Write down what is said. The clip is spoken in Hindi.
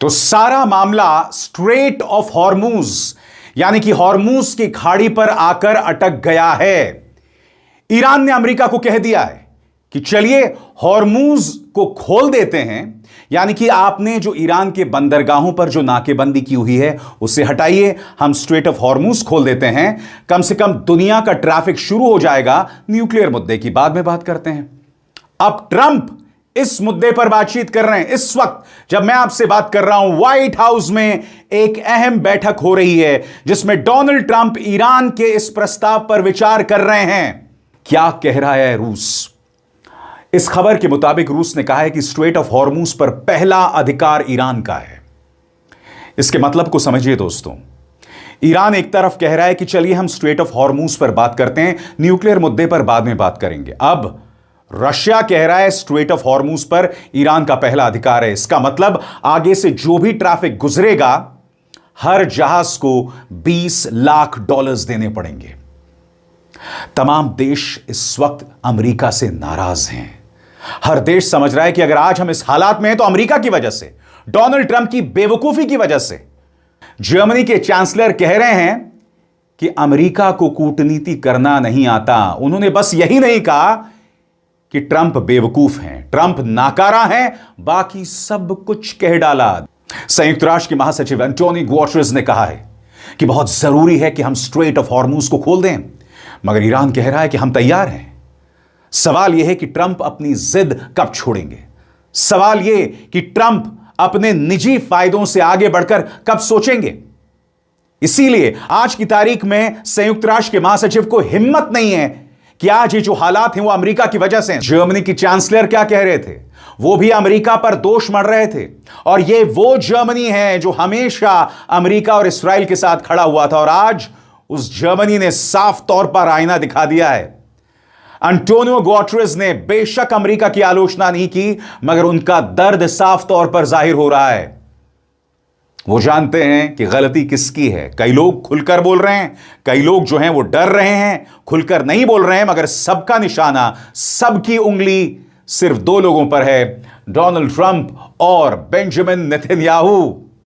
तो सारा मामला स्ट्रेट ऑफ हॉर्मूज यानी कि हॉर्मूज की खाड़ी पर आकर अटक गया है। ईरान ने अमेरिका को कह दिया है कि चलिए हॉर्मूज को खोल देते हैं, यानी कि आपने जो ईरान के बंदरगाहों पर जो नाकेबंदी की हुई है उसे हटाइए, हम स्ट्रेट ऑफ हॉर्मूज खोल देते हैं, कम से कम दुनिया का ट्रैफिक शुरू हो जाएगा। न्यूक्लियर मुद्दे की बाद में बात करते हैं। अब ट्रंप इस मुद्दे पर बातचीत कर रहे हैं। इस वक्त जब मैं आपसे बात कर रहा हूं, व्हाइट हाउस में एक अहम बैठक हो रही है जिसमें डोनाल्ड ट्रंप ईरान के इस प्रस्ताव पर विचार कर रहे हैं। क्या कह रहा है रूस? इस खबर के मुताबिक रूस ने कहा है कि स्ट्रेट ऑफ हॉर्मूज पर पहला अधिकार ईरान का है। इसके मतलब को समझिए दोस्तों। ईरान एक तरफ कह रहा है कि चलिए हम स्ट्रेट ऑफ हॉर्मूज पर बात करते हैं, न्यूक्लियर मुद्दे पर बाद में बात करेंगे। अब रशिया कह रहा है स्ट्रेट ऑफ हॉर्मूज पर ईरान का पहला अधिकार है। इसका मतलब आगे से जो भी ट्रैफिक गुजरेगा हर जहाज को $20 लाख देने पड़ेंगे। तमाम देश इस वक्त अमेरिका से नाराज हैं। हर देश समझ रहा है कि अगर आज हम इस हालात में हैं तो अमेरिका की वजह से, डोनाल्ड ट्रंप की बेवकूफी की वजह से। जर्मनी के चांसलर कह रहे हैं कि अमेरिका को कूटनीति करना नहीं आता। उन्होंने बस यही नहीं कहा कि ट्रंप बेवकूफ हैं, ट्रंप नाकारा हैं, बाकी सब कुछ कह डाला। संयुक्त राष्ट्र के महासचिव एंटोनियो गुटेरेस ने कहा है कि बहुत जरूरी है कि हम स्ट्रेट ऑफ हॉर्मूज को खोल दें, मगर ईरान कह रहा है कि हम तैयार हैं। सवाल यह है कि ट्रंप अपनी जिद कब छोड़ेंगे। सवाल यह कि ट्रंप अपने निजी फायदों से आगे बढ़कर कब सोचेंगे। इसीलिए आज की तारीख में संयुक्त राष्ट्र के महासचिव को हिम्मत नहीं है कि आज ये जो हालात हैं वो अमेरिका की वजह से हैं। जर्मनी की चांसलर क्या कह रहे थे? वो भी अमेरिका पर दोष मढ़ रहे थे। और ये वो जर्मनी है जो हमेशा अमेरिका और इस्राएल के साथ खड़ा हुआ था, और आज उस जर्मनी ने साफ तौर पर आईना दिखा दिया है। एंटोनियो गुटेरेस ने बेशक अमेरिका की आलोचना नहीं की, मगर उनका दर्द साफ तौर पर जाहिर हो रहा है। वो जानते हैं कि गलती किसकी है। कई लोग खुलकर बोल रहे हैं, कई लोग जो हैं वो डर रहे हैं, खुलकर नहीं बोल रहे हैं, मगर सबका निशाना, सबकी उंगली सिर्फ दो लोगों पर है, डोनाल्ड ट्रंप और बेंजामिन नेतन्याहू।